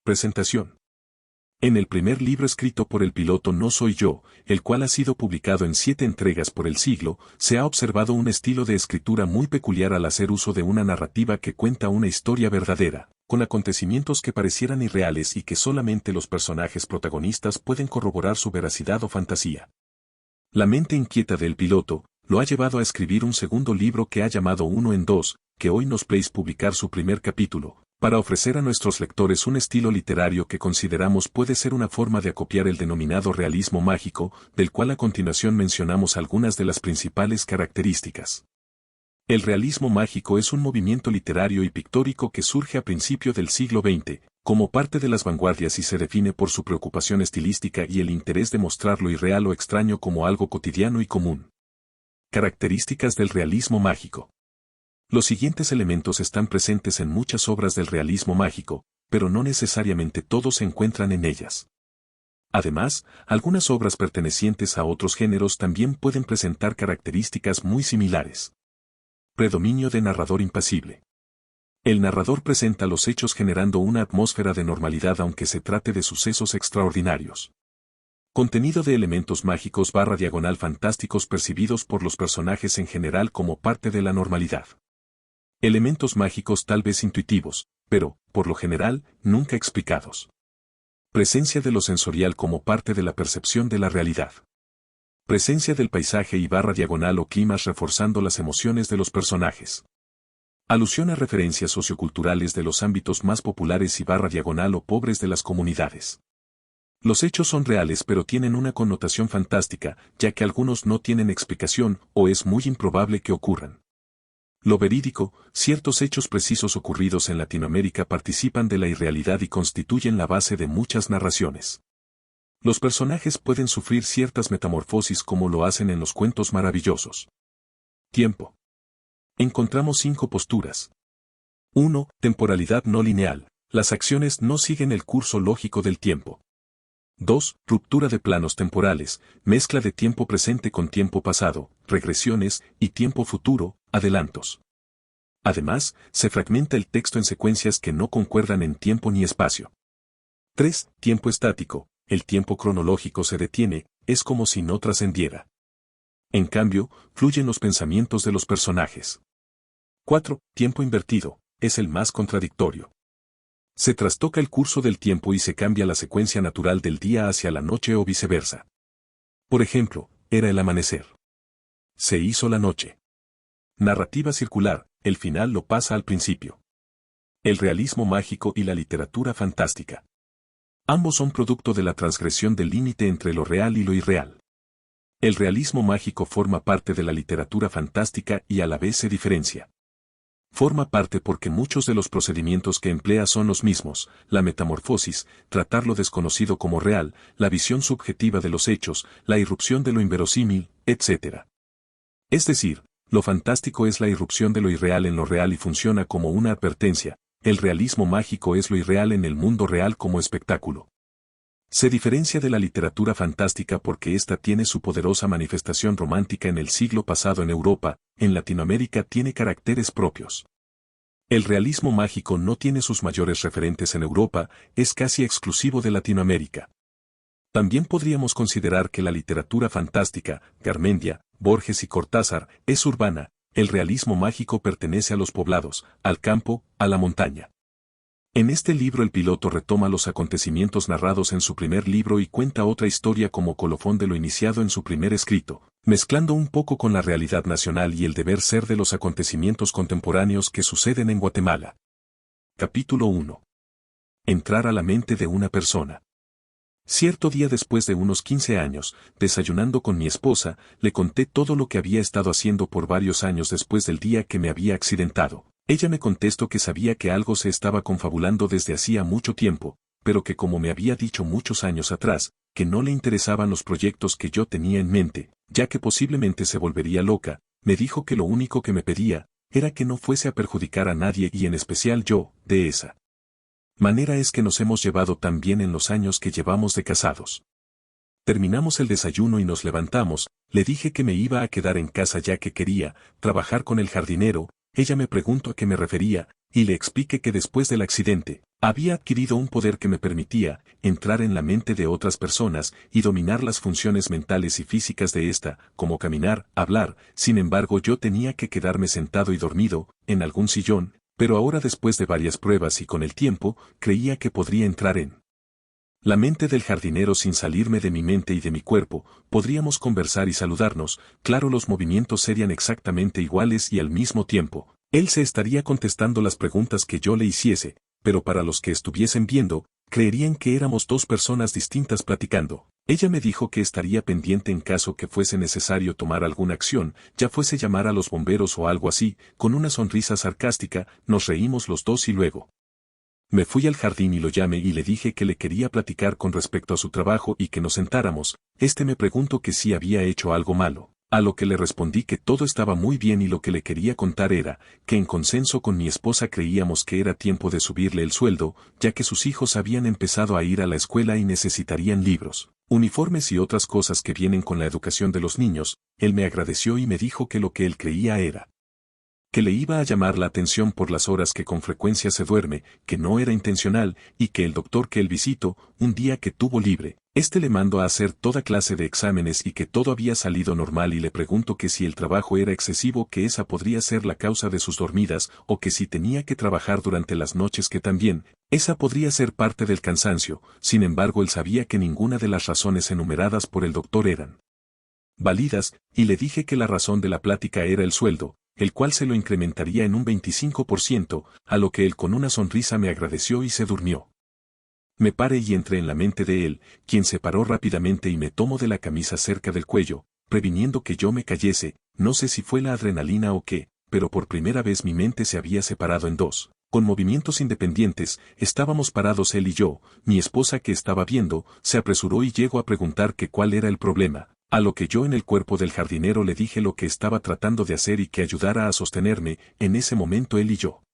Presentación. En el primer libro escrito por el piloto No Soy Yo, el cual ha sido publicado en 7 entregas por el siglo, se ha observado un estilo de escritura muy peculiar al hacer uso de una narrativa que cuenta una historia verdadera, con acontecimientos que parecieran irreales y que solamente los personajes protagonistas pueden corroborar su veracidad o fantasía. La mente inquieta del piloto lo ha llevado a escribir un segundo libro que ha llamado Uno en Dos, que hoy nos place publicar su primer capítulo, para ofrecer a nuestros lectores un estilo literario que consideramos puede ser una forma de acopiar el denominado realismo mágico, del cual a continuación mencionamos algunas de las principales características. El realismo mágico es un movimiento literario y pictórico que surge a principios del siglo XX, como parte de las vanguardias y se define por su preocupación estilística y el interés de mostrar lo irreal o extraño como algo cotidiano y común. Características del realismo mágico. Los siguientes elementos están presentes en muchas obras del realismo mágico, pero no necesariamente todos se encuentran en ellas. Además, algunas obras pertenecientes a otros géneros también pueden presentar características muy similares. Predominio de narrador impasible. El narrador presenta los hechos generando una atmósfera de normalidad aunque se trate de sucesos extraordinarios. Contenido de elementos mágicos / fantásticos percibidos por los personajes en general como parte de la normalidad. Elementos mágicos tal vez intuitivos, pero, por lo general, nunca explicados. Presencia de lo sensorial como parte de la percepción de la realidad. Presencia del paisaje y / o climas reforzando las emociones de los personajes. Alusión a referencias socioculturales de los ámbitos más populares y / o pobres de las comunidades. Los hechos son reales pero tienen una connotación fantástica, ya que algunos no tienen explicación o es muy improbable que ocurran. Lo verídico, ciertos hechos precisos ocurridos en Latinoamérica participan de la irrealidad y constituyen la base de muchas narraciones. Los personajes pueden sufrir ciertas metamorfosis como lo hacen en los cuentos maravillosos. Tiempo. Encontramos 5 posturas. 1. Temporalidad no lineal. Las acciones no siguen el curso lógico del tiempo. 2. Ruptura de planos temporales, mezcla de tiempo presente con tiempo pasado, regresiones, y tiempo futuro, adelantos. Además, se fragmenta el texto en secuencias que no concuerdan en tiempo ni espacio. 3. Tiempo estático, el tiempo cronológico se detiene, es como si no trascendiera. En cambio, fluyen los pensamientos de los personajes. 4. Tiempo invertido, es el más contradictorio. Se trastoca el curso del tiempo y se cambia la secuencia natural del día hacia la noche o viceversa. Por ejemplo, era el amanecer. Se hizo la noche. Narrativa circular, el final lo pasa al principio. El realismo mágico y la literatura fantástica. Ambos son producto de la transgresión del límite entre lo real y lo irreal. El realismo mágico forma parte de la literatura fantástica y a la vez se diferencia. Forma parte porque muchos de los procedimientos que emplea son los mismos, la metamorfosis, tratar lo desconocido como real, la visión subjetiva de los hechos, la irrupción de lo inverosímil, etc. Es decir, lo fantástico es la irrupción de lo irreal en lo real y funciona como una advertencia, el realismo mágico es lo irreal en el mundo real como espectáculo. Se diferencia de la literatura fantástica porque ésta tiene su poderosa manifestación romántica en el siglo pasado en Europa, en Latinoamérica tiene caracteres propios. El realismo mágico no tiene sus mayores referentes en Europa, es casi exclusivo de Latinoamérica. También podríamos considerar que la literatura fantástica, Garmendia, Borges y Cortázar, es urbana, el realismo mágico pertenece a los poblados, al campo, a la montaña. En este libro el piloto retoma los acontecimientos narrados en su primer libro y cuenta otra historia como colofón de lo iniciado en su primer escrito, mezclando un poco con la realidad nacional y el deber ser de los acontecimientos contemporáneos que suceden en Guatemala. Capítulo 1. Entrar a la mente de una persona. Cierto día después de unos 15 años, desayunando con mi esposa, le conté todo lo que había estado haciendo por varios años después del día que me había accidentado. Ella me contestó que sabía que algo se estaba confabulando desde hacía mucho tiempo, pero que como me había dicho muchos años atrás, que no le interesaban los proyectos que yo tenía en mente, ya que posiblemente se volvería loca, me dijo que lo único que me pedía, era que no fuese a perjudicar a nadie y en especial yo, de esa manera es que nos hemos llevado tan bien en los años que llevamos de casados. Terminamos el desayuno y nos levantamos, le dije que me iba a quedar en casa ya que quería trabajar con el jardinero, ella me preguntó a qué me refería, y le expliqué que después del accidente, Había adquirido un poder que me permitía entrar en la mente de otras personas y dominar las funciones mentales y físicas de ésta, como caminar, hablar. Sin embargo, yo tenía que quedarme sentado y dormido, en algún sillón, pero ahora, después de varias pruebas y con el tiempo, creía que podría entrar en la mente del jardinero sin salirme de mi mente y de mi cuerpo. Podríamos conversar y saludarnos, claro, los movimientos serían exactamente iguales y al mismo tiempo, él se estaría contestando las preguntas que yo le hiciese, pero para los que estuviesen viendo, creerían que éramos dos personas distintas platicando. Ella me dijo que estaría pendiente en caso que fuese necesario tomar alguna acción, ya fuese llamar a los bomberos o algo así. Con una sonrisa sarcástica, nos reímos los dos y luego me fui al jardín y lo llamé y le dije que le quería platicar con respecto a su trabajo y que nos sentáramos. Me preguntó que si había hecho algo malo, a lo que le respondí que todo estaba muy bien y lo que le quería contar era que en consenso con mi esposa creíamos que era tiempo de subirle el sueldo, ya que sus hijos habían empezado a ir a la escuela y necesitarían libros, uniformes y otras cosas que vienen con la educación de los niños. Él me agradeció y me dijo que lo que él creía era que le iba a llamar la atención por las horas que con frecuencia se duerme, que no era intencional, y que el doctor que él visitó, un día que tuvo libre, le mandó a hacer toda clase de exámenes y que todo había salido normal, y le preguntó que si el trabajo era excesivo, que esa podría ser la causa de sus dormidas, o que si tenía que trabajar durante las noches, que también esa podría ser parte del cansancio. Sin embargo, él sabía que ninguna de las razones enumeradas por el doctor eran válidas, y le dije que la razón de la plática era el sueldo, el cual se lo incrementaría en un 25%, a lo que él con una sonrisa me agradeció y se durmió. Me paré y entré en la mente de él, quien se paró rápidamente y me tomó de la camisa cerca del cuello, previniendo que yo me cayese. No sé si fue la adrenalina o qué, pero por primera vez mi mente se había separado en dos. Con movimientos independientes, estábamos parados él y yo. Mi esposa, que estaba viendo, se apresuró y llegó a preguntar que cuál era el problema, a lo que yo en el cuerpo del jardinero le dije lo que estaba tratando de hacer y que ayudara a sostenerme. En ese momento él y yo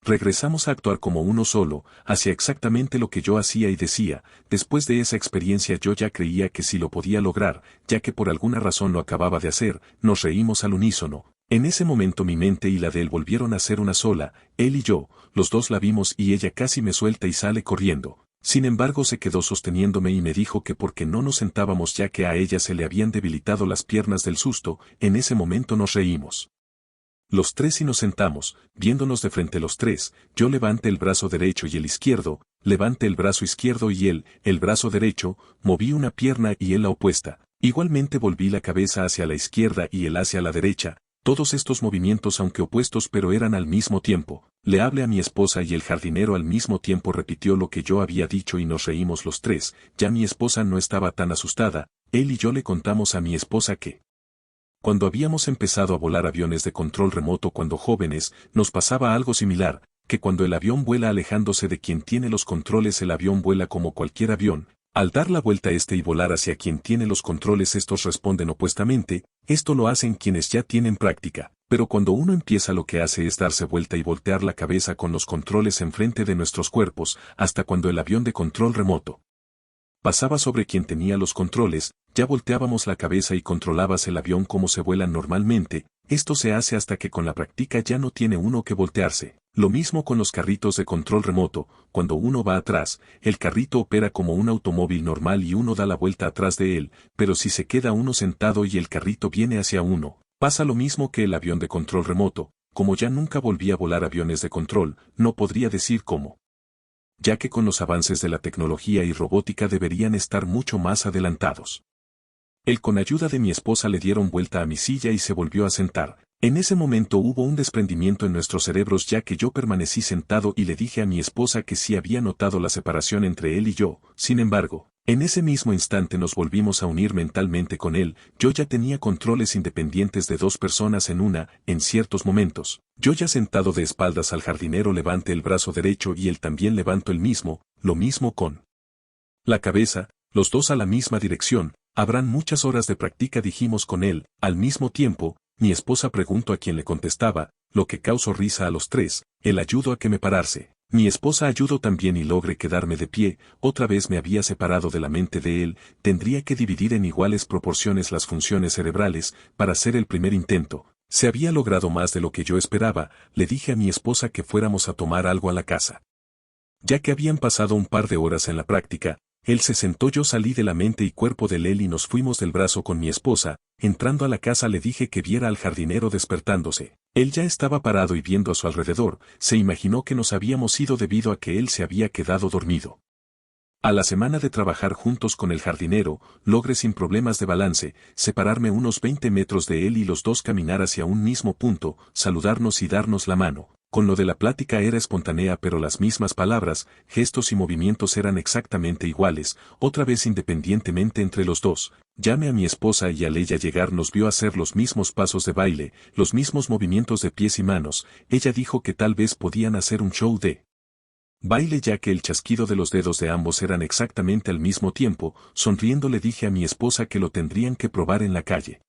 regresamos a actuar como uno solo, hacía exactamente lo que yo hacía y decía. Después de esa experiencia yo ya creía que sí lo podía lograr, ya que por alguna razón lo acababa de hacer. Nos reímos al unísono. En ese momento mi mente y la de él volvieron a ser una sola. Él y yo, los dos la vimos y ella casi me suelta y sale corriendo. Sin embargo, se quedó sosteniéndome y me dijo que por qué no nos sentábamos, ya que a ella se le habían debilitado las piernas del susto. En ese momento nos reímos los tres y nos sentamos, viéndonos de frente los tres. Yo levanté el brazo derecho y el izquierdo, levanté el brazo izquierdo y él, el brazo derecho, moví una pierna y él la opuesta. Igualmente volví la cabeza hacia la izquierda y él hacia la derecha. Todos estos movimientos, aunque opuestos, pero eran al mismo tiempo. Le hablé a mi esposa y el jardinero al mismo tiempo repitió lo que yo había dicho y nos reímos los tres. Ya mi esposa no estaba tan asustada. Él y yo le contamos a mi esposa que cuando habíamos empezado a volar aviones de control remoto cuando jóvenes, nos pasaba algo similar, que cuando el avión vuela alejándose de quien tiene los controles, el avión vuela como cualquier avión. Al dar la vuelta y volar hacia quien tiene los controles, estos responden opuestamente. Esto lo hacen quienes ya tienen práctica, pero cuando uno empieza, lo que hace es darse vuelta y voltear la cabeza con los controles enfrente de nuestros cuerpos, hasta cuando el avión de control remoto pasaba sobre quien tenía los controles, ya volteábamos la cabeza y controlabas el avión como se vuela normalmente. Esto se hace hasta que con la práctica ya no tiene uno que voltearse. Lo mismo con los carritos de control remoto. Cuando uno va atrás, el carrito opera como un automóvil normal y uno da la vuelta atrás de él, pero si se queda uno sentado y el carrito viene hacia uno, pasa lo mismo que el avión de control remoto. Como ya nunca volví a volar aviones de control, no podría decir cómo, ya que con los avances de la tecnología y robótica deberían estar mucho más adelantados. Él, con ayuda de mi esposa, le dieron vuelta a mi silla y se volvió a sentar. En ese momento hubo un desprendimiento en nuestros cerebros, ya que yo permanecí sentado y le dije a mi esposa que sí había notado la separación entre él y yo. Sin embargo, en ese mismo instante nos volvimos a unir mentalmente con él. Yo ya tenía controles independientes de dos personas en ciertos momentos. Yo, ya sentado de espaldas al jardinero, levanté el brazo derecho y él también levantó el mismo, lo mismo con la cabeza, los dos a la misma dirección. Habrán muchas horas de práctica, dijimos con él. Al mismo tiempo, mi esposa preguntó a quién le contestaba, lo que causó risa a los tres. Él ayudó a que me parase. Mi esposa ayudó también y logré quedarme de pie. Otra vez me había separado de la mente de él. Tendría que dividir en iguales proporciones las funciones cerebrales para hacer el primer intento. Se había logrado más de lo que yo esperaba. Le dije a mi esposa que fuéramos a tomar algo a la casa. Ya que habían pasado un par de horas en la práctica, él se sentó, yo salí de la mente y cuerpo de él y nos fuimos del brazo con mi esposa. Entrando a la casa le dije que viera al jardinero despertándose. Él ya estaba parado y viendo a su alrededor, se imaginó que nos habíamos ido debido a que él se había quedado dormido. A la semana de trabajar juntos con el jardinero, logré sin problemas de balance, separarme unos 20 metros de él y los dos caminar hacia un mismo punto, saludarnos y darnos la mano. Con lo de la plática era espontánea, pero las mismas palabras, gestos y movimientos eran exactamente iguales, otra vez independientemente entre los dos. Llamé a mi esposa y al ella llegar nos vio hacer los mismos pasos de baile, los mismos movimientos de pies y manos. Ella dijo que tal vez podían hacer un show de baile ya que el chasquido de los dedos de ambos eran exactamente al mismo tiempo. Sonriendo le dije a mi esposa que lo tendrían que probar en la calle.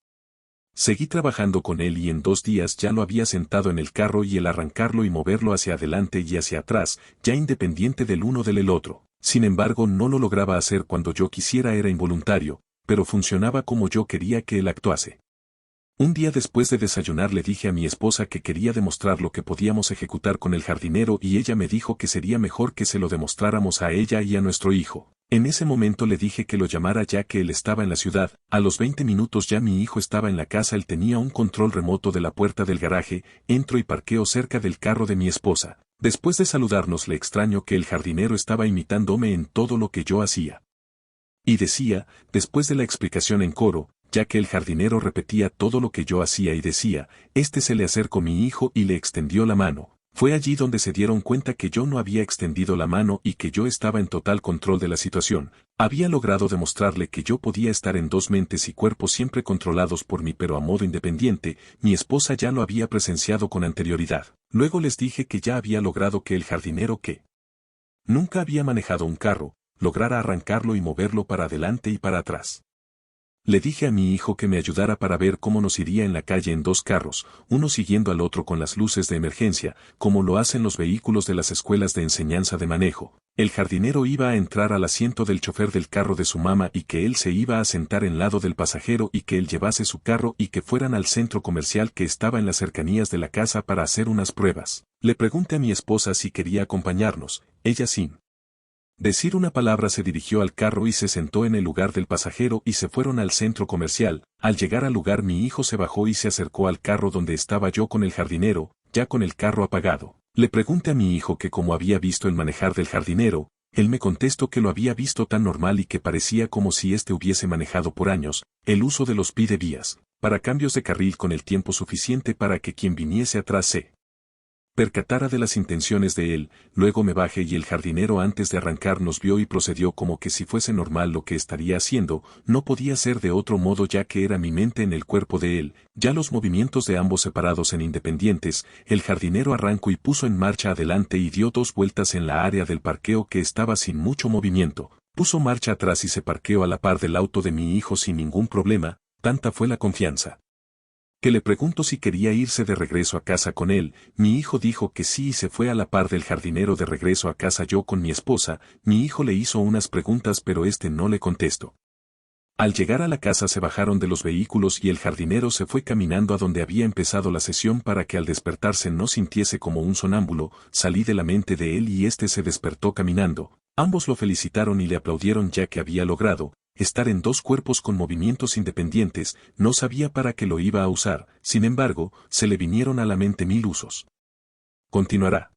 Seguí trabajando con él y en 2 días ya lo había sentado en el carro y el arrancarlo y moverlo hacia adelante y hacia atrás, ya independiente del uno del otro. Sin embargo, no lo lograba hacer cuando yo quisiera, era involuntario, pero funcionaba como yo quería que él actuase. Un día después de desayunar le dije a mi esposa que quería demostrar lo que podíamos ejecutar con el jardinero y ella me dijo que sería mejor que se lo demostráramos a ella y a nuestro hijo. En ese momento le dije que lo llamara ya que él estaba en la ciudad. A los 20 minutos ya mi hijo estaba en la casa, él tenía un control remoto de la puerta del garaje, entro y parqueo cerca del carro de mi esposa. Después de saludarnos le extraño que el jardinero estaba imitándome en todo lo que yo hacía. Y decía, después de la explicación en coro, ya que el jardinero repetía todo lo que yo hacía y decía, se le acercó mi hijo y le extendió la mano. Fue allí donde se dieron cuenta que yo no había extendido la mano y que yo estaba en total control de la situación. Había logrado demostrarle que yo podía estar en 2 mentes y cuerpos siempre controlados por mí pero a modo independiente. Mi esposa ya lo había presenciado con anterioridad. Luego les dije que ya había logrado que el jardinero, que nunca había manejado un carro, lograra arrancarlo y moverlo para adelante y para atrás. Le dije a mi hijo que me ayudara para ver cómo nos iría en la calle en 2 carros, uno siguiendo al otro con las luces de emergencia, como lo hacen los vehículos de las escuelas de enseñanza de manejo. El jardinero iba a entrar al asiento del chofer del carro de su mamá y que él se iba a sentar en lado del pasajero y que él llevase su carro y que fueran al centro comercial que estaba en las cercanías de la casa para hacer unas pruebas. Le pregunté a mi esposa si quería acompañarnos, ella sin decir una palabra se dirigió al carro y se sentó en el lugar del pasajero y se fueron al centro comercial. Al llegar al lugar mi hijo se bajó y se acercó al carro donde estaba yo con el jardinero, ya con el carro apagado. Le pregunté a mi hijo que cómo había visto el manejar del jardinero, él me contestó que lo había visto tan normal y que parecía como si hubiese manejado por años, el uso de los pide vías, para cambios de carril con el tiempo suficiente para que quien viniese atrás se percatara de las intenciones de él. Luego me bajé y el jardinero antes de arrancar nos vio y procedió como que si fuese normal lo que estaría haciendo. No podía ser de otro modo ya que era mi mente en el cuerpo de él, ya los movimientos de ambos separados en independientes. El jardinero arrancó y puso en marcha adelante y dio 2 vueltas en la área del parqueo que estaba sin mucho movimiento. Puso marcha atrás y se parqueó a la par del auto de mi hijo sin ningún problema. Tanta fue la confianza que le preguntó si quería irse de regreso a casa con él. Mi hijo dijo que sí y se fue a la par del jardinero de regreso a casa yo con mi esposa. Mi hijo le hizo unas preguntas pero no le contestó. Al llegar a la casa se bajaron de los vehículos y el jardinero se fue caminando a donde había empezado la sesión para que al despertarse no sintiese como un sonámbulo. Salí de la mente de él y se despertó caminando. Ambos lo felicitaron y le aplaudieron ya que había logrado estar en 2 cuerpos con movimientos independientes. No sabía para qué lo iba a usar, sin embargo, se le vinieron a la mente 1000 usos. Continuará.